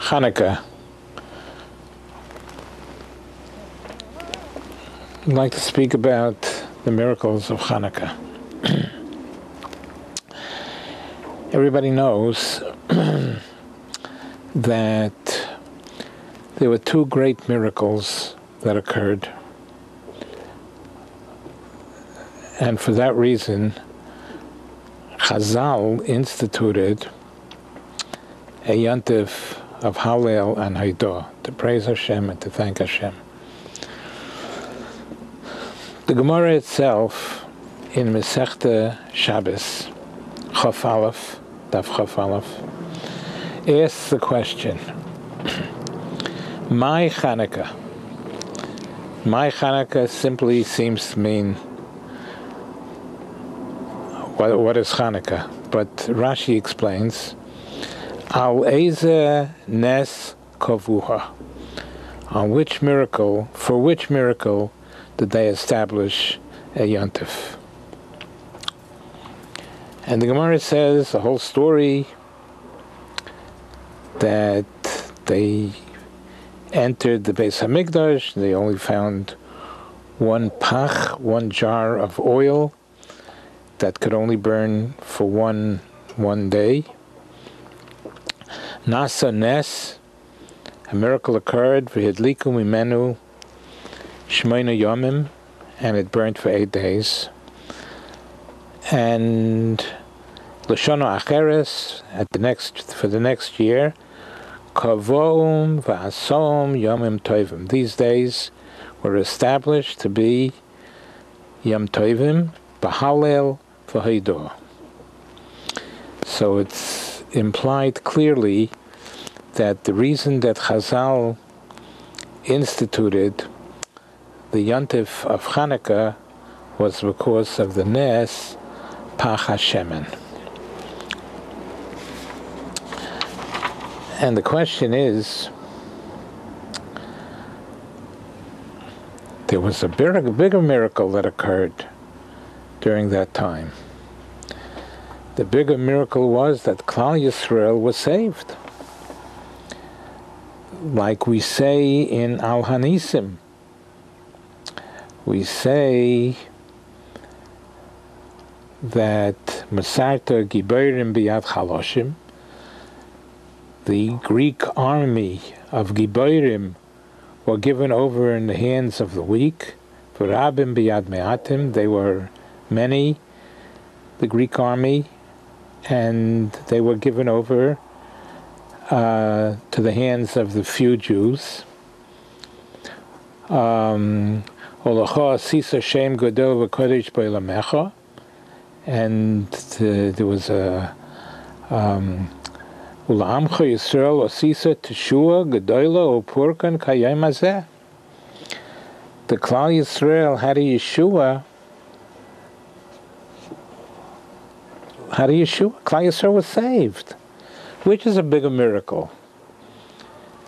Chaunka. I'd like to speak about the miracles of Chaunka. Everybody knows that there were two great miracles that occurred, and for that reason Chazal instituted a yontif of Hallel and Haidah, to praise Hashem and to thank Hashem. The Gemara itself in Masechta Shabbos, Chaf Aleph, Daf Chaf Aleph, asks the question, My Chaunka. My Chaunka simply seems to mean, what is Chaunka? But Rashi explains, Al Eze Nes Kavuha. On which miracle, for which miracle did they establish a yontif? And the Gemara says a whole story that they entered the Beis Hamikdash. They only found one pach, one jar of oil that could only burn for one day. Nasa Nes, a miracle occurred, v'hidliku mimenu shmeina yomim, and it burned for 8 days. And L'shono Acheres, for the next year, Kavoum v'asom yomim tovim. These days were established to be Yom Tovim, b'Hallel v'Haidah. So it's implied clearly that the reason that Chazal instituted the yontif of Chaunka was because of the Nes Pach HaShemen. And the question is, there was a bigger miracle that occurred during that time. The bigger miracle was that Klal Yisrael was saved. Like we say in Al Hanisim, we say that Masarta Giborim Biyad Chaloshim, the Greek army of Giborim were given over in the hands of the weak. V'Rabim Biyad Me'atim, they were many, the Greek army, and they were given over to the hands of the few Jews. And there was a Ula'amcha Yisrael Osisa Teshua Gedola Upurkan Kayem Hazeh. The Klal Yisrael had a Yeshua. Klal Yisrael was saved, which is a bigger miracle.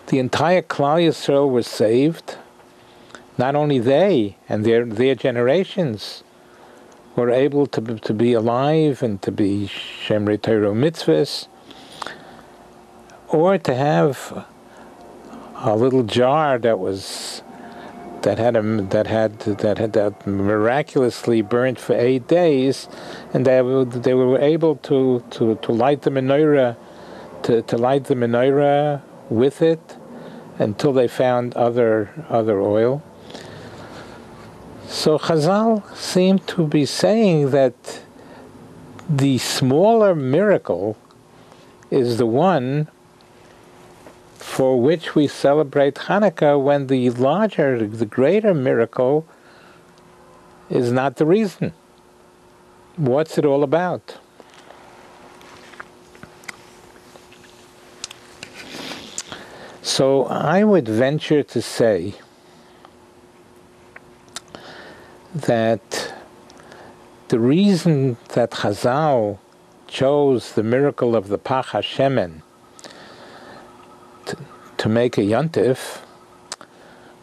The entire Klal Yisrael was saved. Not only they and their generations were able to be alive and to be Shemrei Torah Mitzvahs, or to have a little jar that miraculously burnt for 8 days, and they were able to light the menorah, to light the menorah with it until they found other oil. So Chazal seem to be saying that the smaller miracle is the one for which we celebrate Chaunka, when the greater miracle is not the reason. What's it all about? So I would venture to say that the reason that Chazal chose the miracle of the Pach HaShemen to make a yontif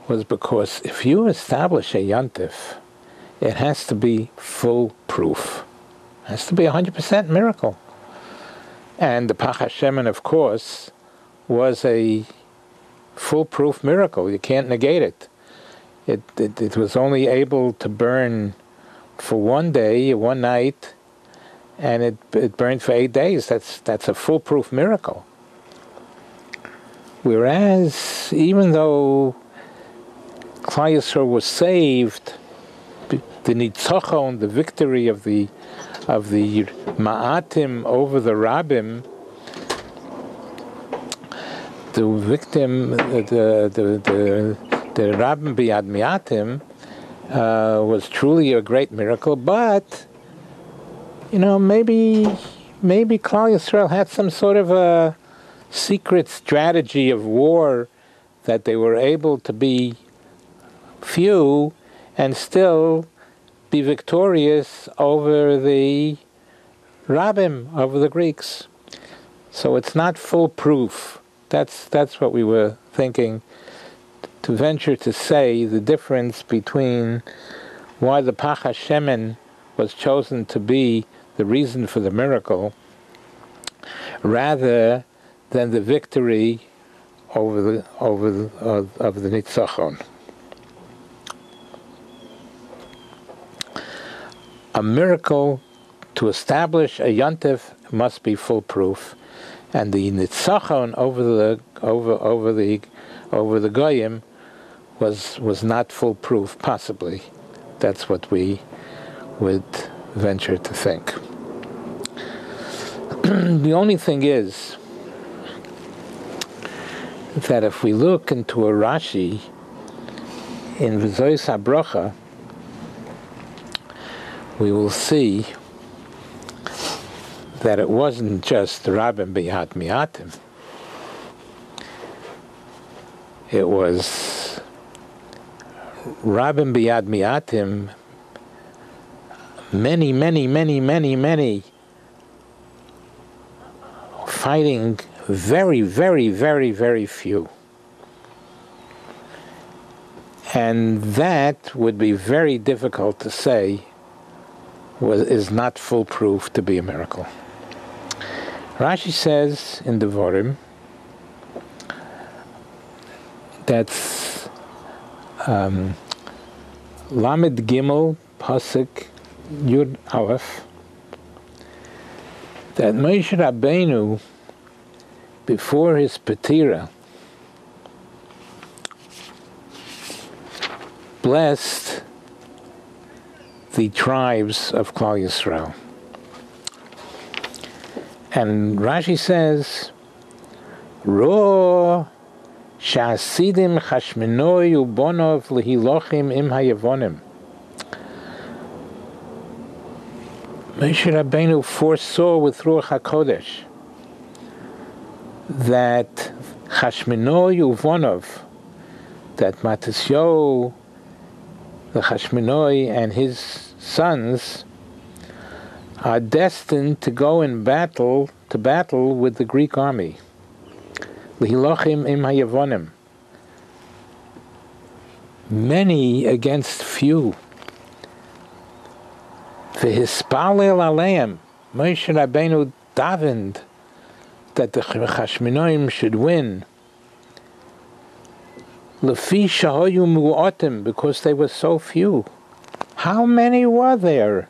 was because if you establish a yontif, it has to be foolproof. It has to be 100% miracle. And the Pach HaShemen, of course, was a foolproof miracle. You can't negate it. It was only able to burn for one day, one night, and it burned for 8 days. That's a foolproof miracle. Whereas, even though Klal Yisrael was saved, the nitzachon, the victory of the ma'atim over the rabbim, the victim, the rabbim biyad mi'atim, was truly a great miracle. But maybe Klal Yisrael had some sort of a secret strategy of war, that they were able to be few and still be victorious over the rabbim, over the Greeks. So it's not foolproof. That's what we were thinking, to venture to say the difference between why the Pach HaShemen was chosen to be the reason for the miracle, rather than the victory of the Nitzachon. A miracle, to establish a Yontif, must be foolproof, and the Nitzachon over the Goyim was not foolproof. Possibly, that's what we would venture to think. The only thing is that if we look into a Rashi in V'zois HaBrocha, we will see that it wasn't just Rabbim biyad mi'atim. It was Rabbim biyad mi'atim, many fighting very, very, very, very few. And that would be very difficult to say is not foolproof to be a miracle. Rashi says in Devarim, that's Lamed Gimel Pasuk Yud Aleph, that Moshe Rabbeinu, before his Petira, blessed the tribes of Klal Yisrael. And Rashi says, Ro sha'asidim chashmenoi ubonov lehilochim im hayavonim. Moshe Rabbeinu foresaw with Ruach HaKodesh that Chashmenoi Uvonov, that Matisyahu, the Chashmenoi, and his sons are destined to go in battle with the Greek army. Lihilochim im hayavonim. Many against few. V'hispalel aleim. Moshe Rabbeinu davened that the Chashmenoim should win. Lefi shahoyu mu'otim, because they were so few. How many were there?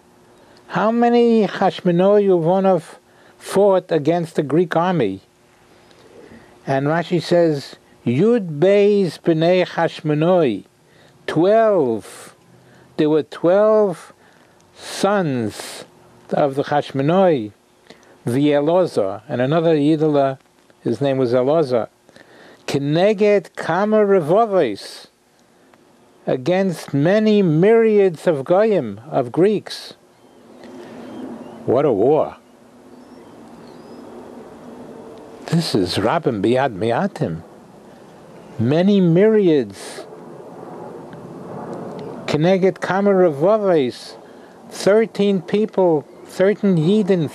How many Chashmenoi Uvonov fought against the Greek army? And Rashi says, Yud Beis B'nei Chashmenoi, 12. There were 12 sons of the Chashmenoi, Elozar, and another Yidela, his name was Elozar, Keneged Kama Revovis, against many myriads of Goyim, of Greeks. What a war. This is Rabbim biyad mi'atim. Many myriads. Keneged Kama Revovis, 13 people, 13 Yidden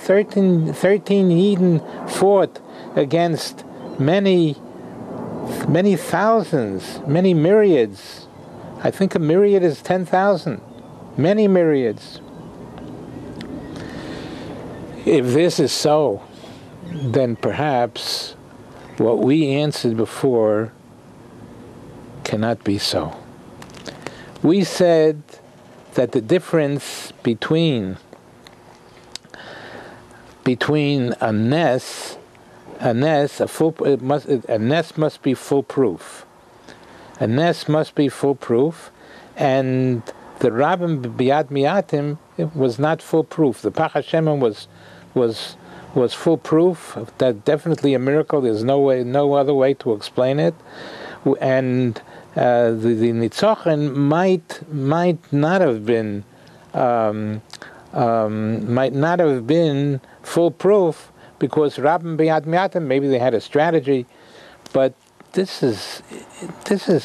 fought against many thousands, many myriads. I think a myriad is 10,000. Many myriads. If this is so, then perhaps what we answered before cannot be so. We said that the difference between a ness must be foolproof. A ness must be foolproof, and the Rabbim B'Yad Miatim was not foolproof. The Pach Hashemim was foolproof. That definitely a miracle. There's no other way to explain it. And the Nitzochen might not have been foolproof, because Rabbim B'Yad Miatim, maybe they had a strategy, but this is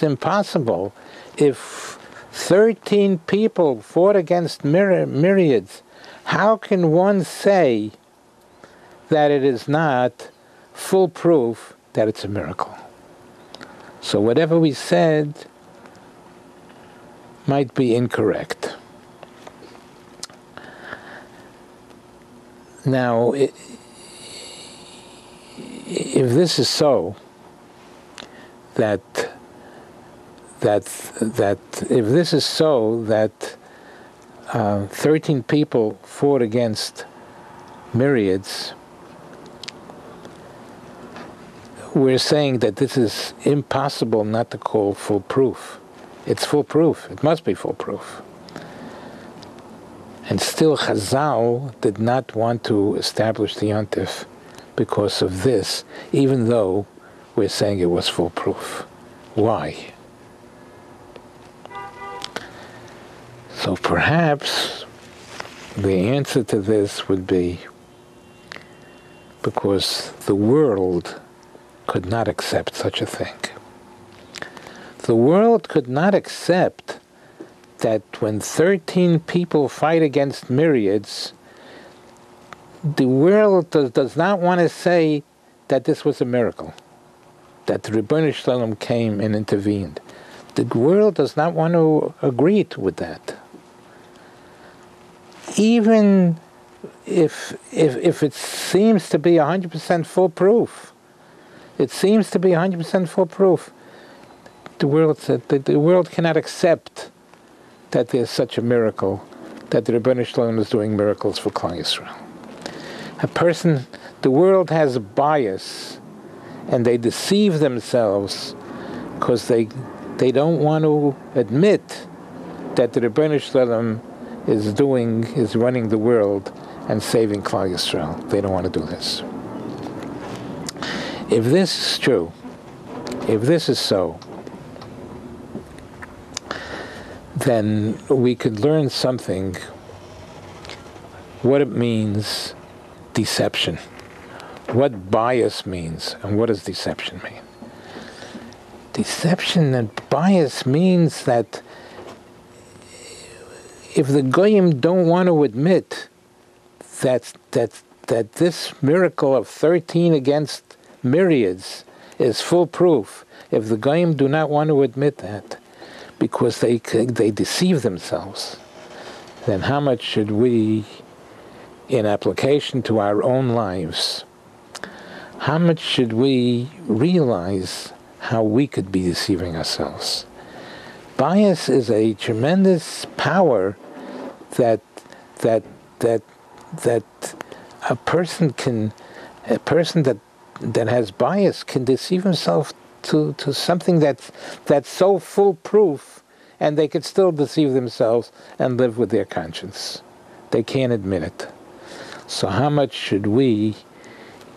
impossible. If 13 people fought against myriads, how can one say that it is not foolproof that it's a miracle? So whatever we said might be incorrect. Now, if this is so, that if this is so, that 13 people fought against myriads, we're saying that this is impossible not to call foolproof. It's foolproof. It must be foolproof. And still Chazal did not want to establish the Yontif because of this, even though we're saying it was foolproof. Why? So perhaps the answer to this would be because the world could not accept such a thing. The world could not accept that when 13 people fight against myriads, the world does not want to say that this was a miracle, that the Ribono Shel Olam came and intervened. The world does not want to agree with that. Even if it seems to be 100% foolproof, it seems to be 100% foolproof, the world said that the world cannot accept that there's such a miracle, that the Ribono Shel Olam is doing miracles for Klal Yisrael. The world has a bias, and they deceive themselves because they don't want to admit that the Ribono Shel Olam is running the world and saving Klal Yisrael. They don't want to do this. If this is true, if this is so, then we could learn something, what it means, deception. What bias means, and what does deception mean? Deception and bias means that if the Goyim don't want to admit that this miracle of 13 against myriads is foolproof, if the Goyim do not want to admit that, because they deceive themselves, then how much should we, in application to our own lives, how much should we realize how we could be deceiving ourselves? Bias is a tremendous power that a person that has bias can deceive himself to something that's so foolproof, and they could still deceive themselves and live with their conscience. They can't admit it. So how much should we,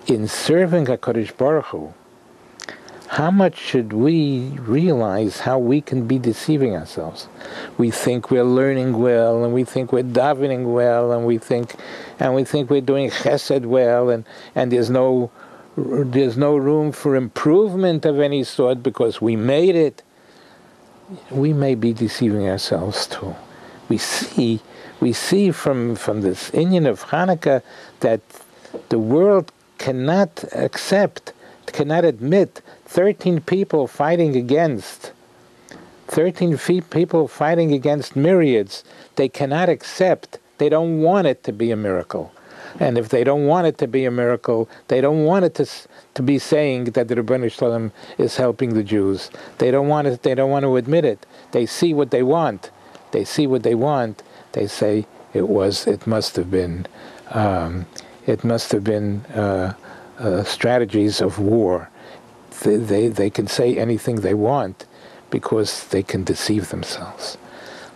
in serving HaKadosh Baruch Hu, how much should we realize how we can be deceiving ourselves? We think we're learning well, and we think we're davening well, and we think we're doing chesed well, and there's no room for improvement of any sort because we made it. We may be deceiving ourselves too. We see from this inyan of Hanukkah that the world cannot admit 13 people fighting against myriads. They cannot accept. They don't want it to be a miracle. And if they don't want it to be a miracle, they don't want it to be saying that the Rebbeinu Shalom is helping the Jews. They don't want it. They don't want to admit it. They see what they want. They see what they want. They say it must have been strategies of war. They can say anything they want because they can deceive themselves.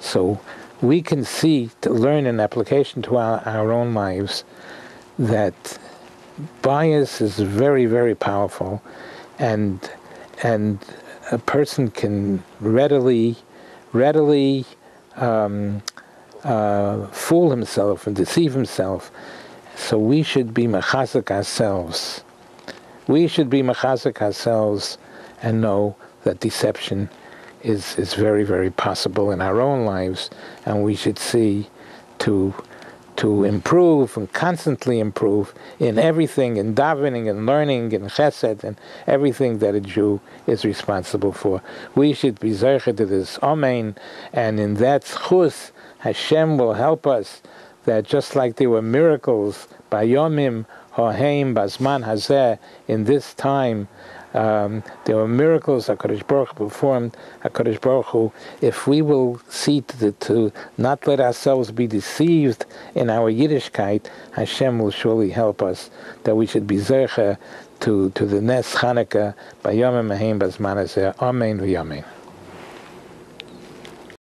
So we can see, to learn in application to our own lives, that bias is very, very powerful, and a person can readily fool himself and deceive himself. So we should be machazek ourselves. We should be machazek ourselves and know that deception is very, very possible in our own lives, and we should see to improve and constantly improve in everything, in davening and learning and chesed and everything that a Jew is responsible for. We should be zeicher to this amen, and in that schus, Hashem will help us, that just like there were miracles by Yomim Hoheim Bazman Hazeh, in this time, there were miracles HaKadosh Baruch Hu performed. HaKadosh Baruch Hu, if we will see to not let ourselves be deceived in our Yiddishkeit, Hashem will surely help us, that we should be zeicher to the Nes Chanukah by Yomim Hoheim Bazman Hazeh. Amen v'yamen.